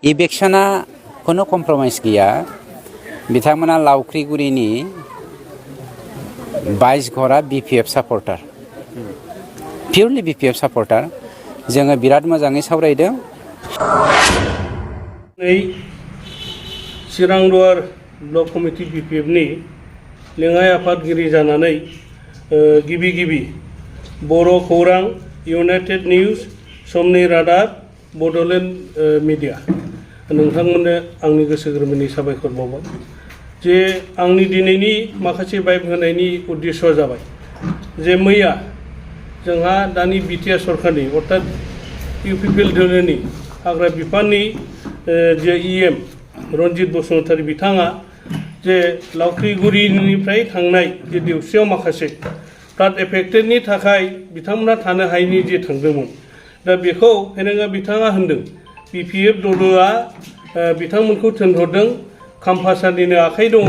इलेक्शना कोनो कम्प्रमाइज गैया बिथांमोना लावख्रिगुरिनि 22 घरा BPF सापर्टार पियरलि BPF सापर्टार जोङो बिराद मोजाङै सावरायदों। चिरांदुवार ब्लक कमिटि BPF नि लेङाइ आफादगिरि जानानै गिबि बर' खौरां इउनाइटेड निउज समनि रादाब बड'लेण्ड मिडिया नोंथांमोननो आंनि गोसो गोरबोनि साबायखर बावबाय जे आंनि दिनैनि माखासे बाइक होनायनि उद्देश्यआ जाबाय जे मैया जोंहा दानि B.T.R सरकारनि अर्थात UPPL दोलोनि हाग्रा बिफाननि जे EM रनजित बसुमतारी बिथाङा जे लावख्रिगुरिनिफ्राय थांनाय जे देवसियाव माखासे फ्लाड एफेक्टेडनि थाखाय बिथांमोना थानो हायैनि जे थांदोंमोन दा बेखौ फेरेंगा बिथाङा होनदों BPF दलोआ बिथांमोनखौ थिनहरदों खाम्फासारनिनो आखाइ दङ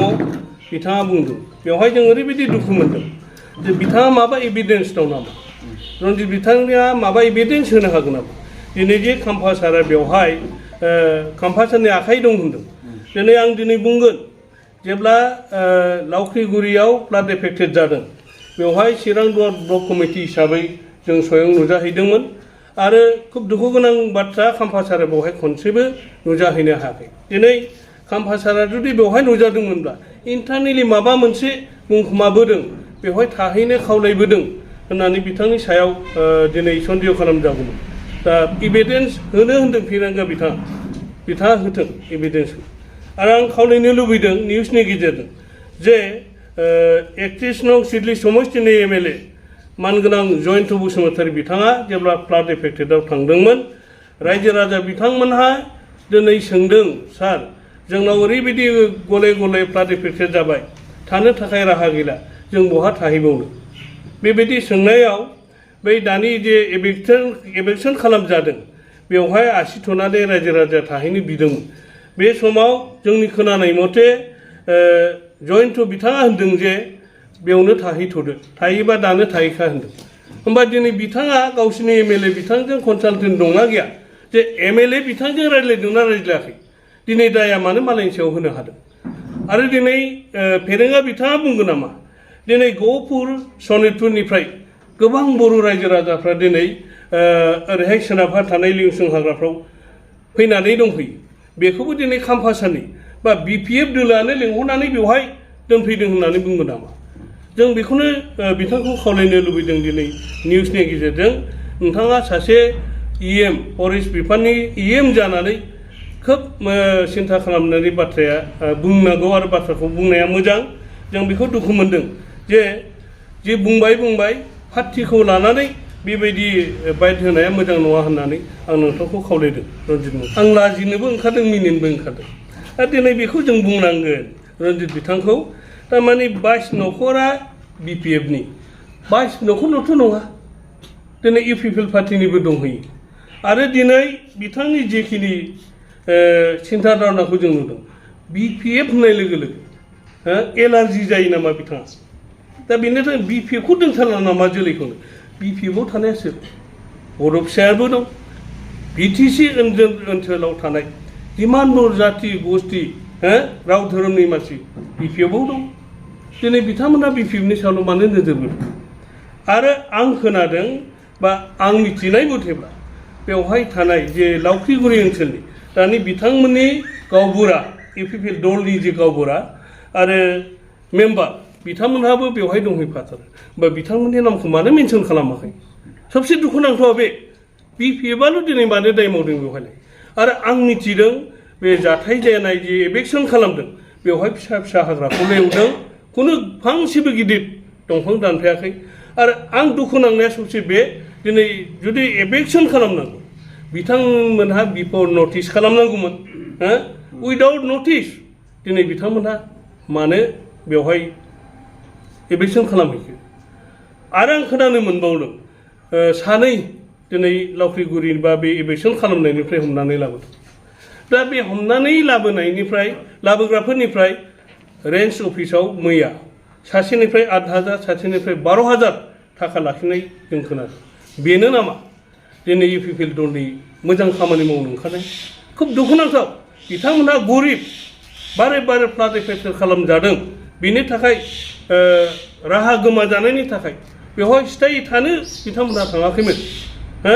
बिथाङा बुंदों बेवहाय जों ओरैबायदि दुखु मोनदों जे बिथाङा माबा एभिडेन्स दं नामा रनजित बिथाङा माबा एभिडेन्स होनो हागोन नामा दिनै जे खाम्फासारा बेवहाय खाम्फासारनि आखाइ दं होनदों दिनै आं दिनै बुंगोन जेब्ला लावख्रिगुरियाव फ्लाड एफेक्टेड जादों बेवहाय चिरांदुवार ब्लक कमिटि हिसाबै जों स्वयं नुजाहैदोंमोन आरो खुब दुखु गोनां बाथ्रा खाम्फासारा बेवहाय खनसेबो नुजाहैनो हायाखै दिनै खाम्फासारा जुदि बेवहाय नुजादोंमोनब्ला इन्टारनेलि माबा मोनसे मुंखुमाबोदों बेवहाय थाहैनो खावलायबोदों होननानै बिथांनि सायाव दिनै सन्देह खालामजागौमोन दा एभिडेन्स होनो होनदों फेरेंगा बिथाङा होथों एभिडेन्सखौ आरो आं खावलायनो लुबैदों निउसनि गेजेरजों जे 31 नं सिडली समष्टिनि MLA मानगोनां जयन्त बसुमतारी बिथाङा जेब्ला फ्लाड एफेक्टेडआव थांदोंमोन रायजो राजा बिथांमोनहा दिनै सोंदों सार जोंनाव ओरैबायदि गले गले फ्लाड एफेक्टेड जाबाय थानो थाखाय राहा गैला जों बहा थाहैबावनो बेबायदि सोंनायाव बै दानि जे एभेक्सन खालामजादों बेवहाय आसि थुनानै रायजो राजा थाहैनो बिदोंमोन बे समाव जोंनि खोनानाय मथे जयन्त बिथाङा होनदों जे बेयावनो थाहैथ'दो थाहैबा दानो थाहैखा होनदों होमबा दिनै बिथाङा गावसिनि MLA बिथांजों कनसाल्टेन्ट दंना गैया जे MLA बिथांजों रायज्लायदोंना रायज्लायाखै दिनै दाया मानो मालायनि सायाव होनो हादों आरो दिनै फेरेंगा बिथाङा बुंगोन नामा दिनै गहपुर सनितपुरनिफ्राय गोबां बर' रायजो राजाफ्रा दिनै ओरैहाय सोनाबहा थानाय लिंसुं हाग्राफ्राव फैनानै दंफैयो बेखौबो दिनै खाम्फासारनि बा BPF दोलोआनो लिंहरनानै बेवहाय दोनफैदों होननानै बुंगोन नामा जों बेखौनो बिथांखौ खावलायनो लुबैदों दिनै निउसनि गेजेरजों नोंथाङा सासे EM फरेस्ट बिफाननि EM जानानै खोब सिन्था खालामनायनि बाथ्राया बुंनांगौ आरो बाथ्राखौ बुंनाया मोजां जों बेखौ दुखु मोनदों जे बुंबाय पार्टिखौ लानानै बेबायदि बाइट होनाया मोजां नङा होननानै आं नोंथांखौ खावलायदों रनजित आं लाजिनोबो ओंखारदों मिनिनोबो ओंखारदों आरो दिनै बेखौ जों बुंनांगोन रनजित बिथांखौ थारमाने 22 नखरा BPF नि 22 नखरल'थ' नङा दिनै UPPL पार्टिनिबो दंहैयो आरो दिनै बिथांनि जेखिनि सिन्था धारनाखौ जों नुदों BPF होननाय लोगो लोगो एलार्जि जायो नामा बिथाङा दा बेनि थाखाय BPF खौ दोनथारला नामा जोलैखौनो BPF आव थानाया सोर बर' फिसायाबो दं BTC ओनसोलाव थानाय जिमान बर जाति गस्थि राव धोरोमनि मानसि BPF आव दं दिनै बिथांमोना BPF नि सायावल' मानो नोजोर बोदों आरो आं खोनादों बा आं मिथिनाय मथेब्ला बेवहाय थानाय जे लावख्रिगुरि ओनसोलनि दानि बिथांमोननि गावबुरा UPPL दलनि जे गावबुरा आरो मेम्बार बिथांमोनहाबो बेवहाय दंहैफाथारो बा बिथांमोननि नामखौ मानो मेनसन खालामाखै सबसे दुखुनांथावा बे BPF आल' दिनै मानो दाय मावदों बेवहायलाय आरो आं मिथिदों बे जाथाय जानाय जे एभेक्सन खालामदों बेवहाय फिसा हाग्राखौ एवदों खुनु फांसेबो गिदिर दंफां दानफायाखै आरो आं दुखु नांनाया सबसे बे दिनै जुदि एभेक्सन खालामनांगौ बिथांमोनहा बिफोर नटिस खालामनांगौमोन उइदाउट नटिस दिनै बिथांमोनहा मानो बेवहाय एभेक्सन खालामहैखो आरो आं खोनानो मोनबावदों सानै दिनै लावख्रिगुरि बा बे एभेक्सन खालामनायनिफ्राय हमनानै लाबोदों दा बे हमनानै लाबोग्राफोरनिफ्राय रेन्ज अफिसाव मैया सासेनिफ्राय 8,000 सासेनिफ्राय 12,000 थाखा लाखिनाय जों खोनादों बेनो नामा दिनै UPPL दलनि मोजां खामानि मावनो ओंखारनाय खुब दुखुनांथाव बिथांमोनहा गरिब बारे बारे फ्लाद एफेक्ट खालामजादों बिनि थाखाय राहा गोमाजानायनि थाखाय बेवहाय स्थायी थानो बिथांमोनहा थाङाखैमोन हो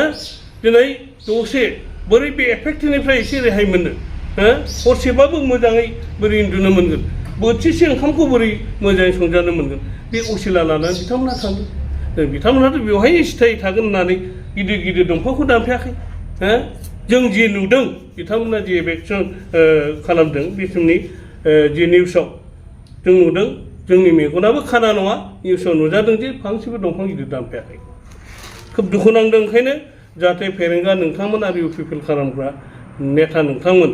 दिनै दसे बोरै बे एफेक्टनिफ्राय एसे रेहाय मोननो हो हरसेबाबो मोजाङै बोरै उन्दुनो मोनगोन बोथिसे ओंखामखौ बोरै मोजाङै संजानो मोनगोन बे असिला लानानै बिथांमोनहा थांदों बिथांमोनहाथ' बेवहाय स्थायी थागोन होननानै गिदिर गिदिर दंफांखौ दानफायाखै हो जों जे नुदों बिथांमोना जे एक्सन खालामदों बे समनि जे निउसाव जों नुदों जोंनि मेगनाबो खाना नङा निउसाव नुजादों जे फांसेबो दंफां गिदिर दानफायाखै खोब दुखु नांदों ओंखायनो जाहाथे फेरेंगा नोंथांमोन आरो इउपिपिएल खालामग्रा नेता नोंथांमोन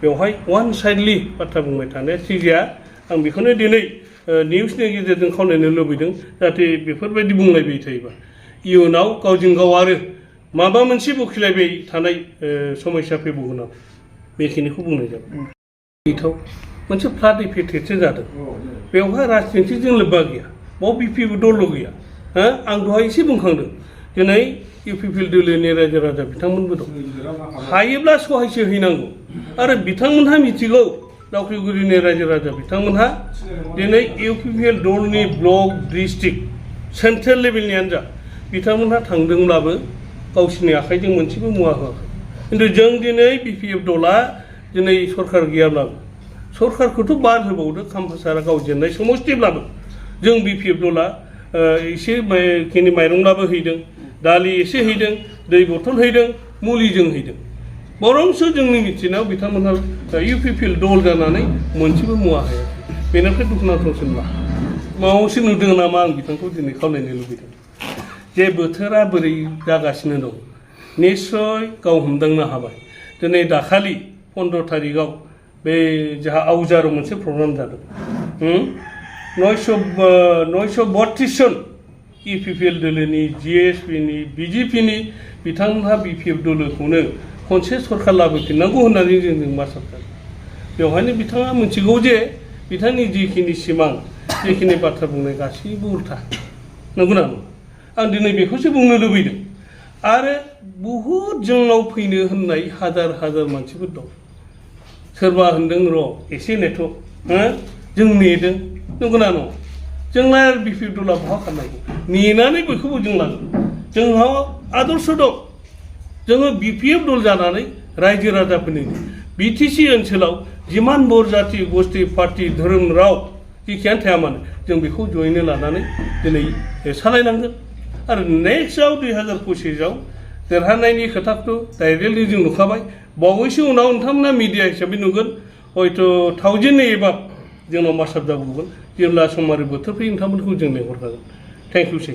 बेवहाय वान साइडलि बाथ्रा बुंबाय थानाया थिग जाया आं बेखौनो दिनै निउसनि गेजेरजों खावलायनो लुबैदों जाहाथे बेफोरबायदि बुंलायबाय थायोबा इयुनाव गावजों गाव आरो माबा मोनसे बखिलायबाय थानाय समस्या फैबावगोन आं बेखिनिखौ बुंनाय जाबाय गिथाव मोनसे फ्लाद इफेक्टसो जादों बेवहाय राजनितिजों लोब्बा गैया बाव बिपिएफ दल गैया हो आं दहाय एसे बुंखांदों दिनै इउपिपिएल दोलोनि रायजो राजा बिथांमोनबो दं हायोब्ला सहायसो हैनांगौ आरो बिथांमोनहा मिथिगौ दावखिगुरिनि रायजो राजा बिथांमोनहा दिनै इउपिपिएल दलनि ब्लक डिस्ट्रिक्ट सेन्ट्रेल लेभेलनियानो जा बिथांमोनहा थांदोंब्लाबो गावसिनि आखाइजों मोनसेबो मुवा होआखै खिन्थु जों दिनै बिपिएफ दला दिनै सरकार गैयाब्लाबो सरकारखौथ' बाद होबावदो खाम्फासारा गाव जेननाय समस्थिब्लाबो जों बिपिएफ दला एसे खिनि माइरंब्लाबो हैदों दालि एसे हैदों दै बथल हैदों मुलिजों हैदों बरंसो जोंनि मिथिनायाव बिथांमोनहा इउपिपिएल दल जानानै मोनसेबो मुवा हायाखै बेनिफ्राय दुखुनांथावसिन माबायावसो नुदों नामा आं बिथांखौ दिनै खावलायनो लुबैदों जे बोथोरा बोरै जागासिनो दं निस्सय गाव हमदांनो हाबाय दिनै दाखालि 15 तारिखआव बे जोंहा आवजाराव मोनसे प्रग्राम जादों 932 जन इउपिपिएल दोलोनि जिएसपिनि बिजेपिनि बिथांमोनहा बिपिएफ दोलोखौनो खनसे सरकार लाबोफिननांगौ होननानै जों मासाबदों बेवहायनो बिथाङा मिथिगौ जे बिथांनि जिखिनि सिमां जिखिनि बाथ्रा बुंनाय गासैबो उल्था नंगौना नङा आं दिनै बेखौसो बुंनो लुबैदों आरो बहुद जोंनाव फैनो होननाय हाजार हाजार मानसिफोर दं सोरबा होनदों र' एसे नेथ' जों नेदों नंगौना नङा जोंना बिपिएफ दला बहा खारनांगौ नेनानै बयखौबो जों लागोन जोंहा आदर्श दं जोङो बिपिएफ दल जानानै रायजो राजाफोरनि बिटिसि ओनसोलाव जिमान बर जाति गस्थि पार्टि धोरोम राव जेखियानो थाया मानो जों बेखौ जयैनो लानानै दिनै सालायनांगोन आरो नेक्स्टआव 2025आव देरहानायनि खोथाखौथ' डाइरेक्टलि जों नुखाबाय बावैसो उनाव नोंथांमोना मिडिया हिसाबै नुगोन हयथ' 1000 एबा जोंनाव मासाब जाबावगोन जेब्ला सम आरो बोथोर फैयो नोंथांमोनखौ जों लेंहरखागोन थेंक इउ सै